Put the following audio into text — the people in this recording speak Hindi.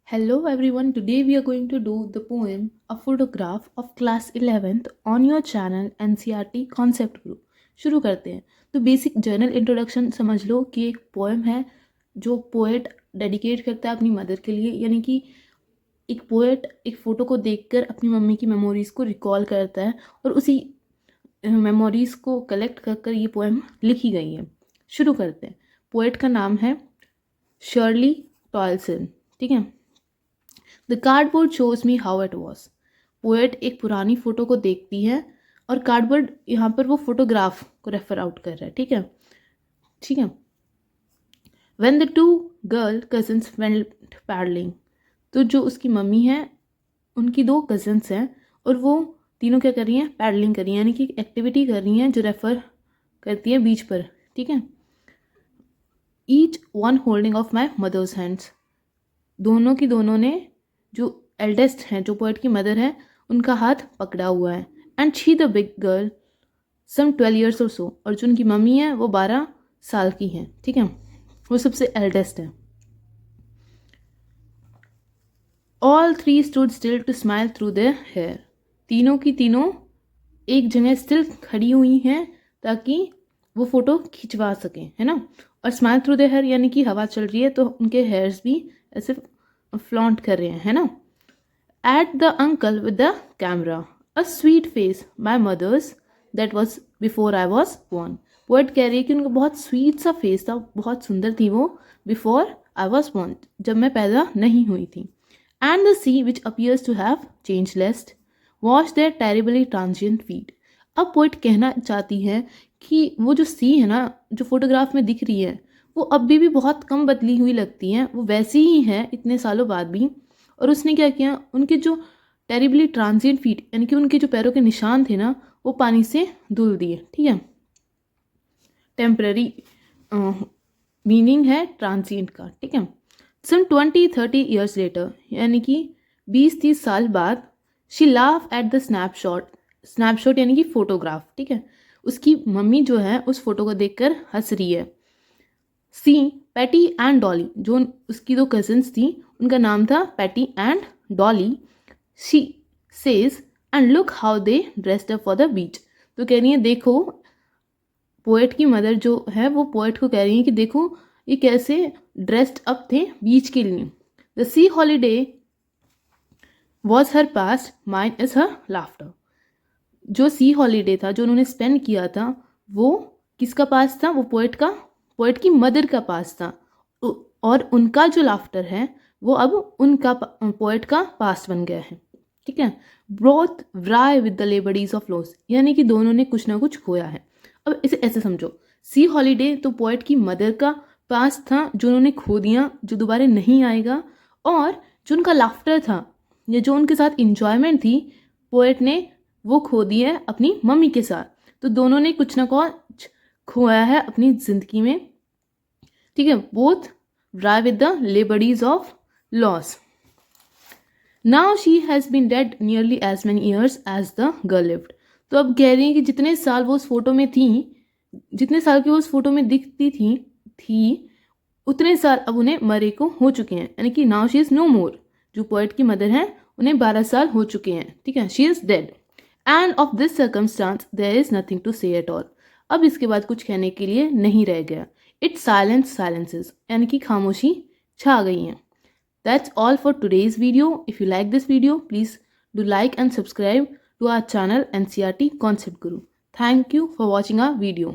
Hello everyone, today we are going to do the poem A Photograph of Class 11th on your channel NCRT Concept Group. शुरू करते हैं। तो बेसिक जर्नल इंट्रोडक्शन समझ लो कि एक पोएम है जो पोएट डेडिकेट करता है अपनी मदर के लिए, यानी कि एक पोएट एक फ़ोटो को देखकर अपनी मम्मी की मेमोरीज़ को रिकॉल करता है और उसी मेमोरीज़ को कलेक्ट कर कर ये पोएम लिखी गई है। शुरू करते हैं। पोएट का नाम है शर्ली टॉयलसन, ठीक है। The cardboard shows me how it was. Poet एक पुरानी फ़ोटो को देखती है और कार्डबोर्ड यहाँ पर वो फोटोग्राफ को रेफर आउट कर रहा है, ठीक है। When the two girl cousins went paddling, तो जो उसकी मम्मी है उनकी दो कजन्स हैं और वो तीनों क्या कर रही हैं, पैडलिंग कर रही हैं, यानी कि एक्टिविटी कर रही हैं जो रेफर करती है बीच पर, ठीक है। Each one holding of my mother's hands, दोनों की दोनों ने, जो एल्डेस्ट हैं जो पोएट की मदर है, उनका हाथ पकड़ा हुआ है। And she the big girl some 12 years or so, और जो उनकी मम्मी है वो 12 साल की हैं, ठीक है, वो सबसे एल्डेस्ट है। All three stood still to smile through their hair, तीनों की तीनों एक जगह स्टिल खड़ी हुई हैं ताकि वो फ़ोटो खिंचवा सकें, है ना। और स्माइल थ्रू देयर हेयर यानी कि हवा चल रही है तो उनके हेयर्स भी ऐसे फ्लॉन्ट कर रहे हैं, है ना। At the uncle with the camera, a sweet face my mother's that was before I was born. Poet कह रही है कि उनका बहुत स्वीट सा फेस था, बहुत सुंदर थी वो बिफोर आई वॉज बॉर्न, जब मैं पैदा नहीं हुई थी। And the sea which appears to have changeless wash their terribly transient feet. अब पोएट कहना चाहती है कि वो जो सी है ना, जो फोटोग्राफ में दिख रही है, वो अभी भी बहुत कम बदली हुई लगती हैं, वो वैसी ही हैं इतने सालों बाद भी। और उसने क्या किया, उनके जो टेरिबली ट्रांजिएंट फीट यानी कि उनके जो पैरों के निशान थे ना, वो पानी से धुल दिए, ठीक है। टेम्पररी मीनिंग है ट्रांजिएंट का, ठीक है। सम 20-30 ईयर्स लेटर, यानी कि 20-30 साल बाद, she laugh at the snapshot यानी कि फोटोग्राफ, ठीक है। उसकी मम्मी जो है उस फोटो को देखकर हंस रही है। सी पैटी एंड डॉली, जो उसकी दो कजन्स थी उनका नाम था Patty and Dolly. She says and look how they dressed up for the beach, तो कह रही है देखो, पोएट की मदर जो है वो पोएट को कह रही है कि देखो ये कैसे ड्रेस्ड अप थे बीच के लिए। The C holiday was her past, mine is her laughter. जो सी हॉलीडे था जो उन्होंने स्पेंड किया था वो किसका पास था, वो पोएट की मदर का पास था, और उनका जो लाफ्टर है वो अब उनका पोएट का पास बन गया है, ठीक है। Both wry with the laboured ease of loss, यानी कि दोनों ने कुछ ना कुछ खोया है। अब इसे ऐसे समझो, सी हॉलीडे तो पोएट की मदर का पास था जो उन्होंने खो दिया, जो दोबारा नहीं आएगा, और जो उनका लाफ्टर था या जो उनके साथ इंजॉयमेंट थी, पोएट ने वो खो दी है अपनी मम्मी के साथ। तो दोनों ने कुछ ना कुछ खोया है अपनी ज़िंदगी में, ठीक है। Both wry with the laboured ease of loss. Now she has been dead nearly as many years as the girl lived, तो अब कह रही है कि जितने साल वो उस फोटो में थी, जितने साल की वो उस फोटो में दिखती थी उतने साल अब उन्हें मरे को हो चुके हैं, यानी कि नाउ शी इज़ नो मोर। जो पोएट की मदर हैं उन्हें 12 साल हो चुके हैं, ठीक है। She is dead and of this circumstance there is nothing to say at all, अब इसके बाद कुछ कहने के लिए नहीं रह गया। इट्स साइलेंसेस, यानी कि खामोशी छा गई है। That's all for today's video. If you like this video please do like and subscribe to our channel NCRT Concept Guru. Thank you for watching our video.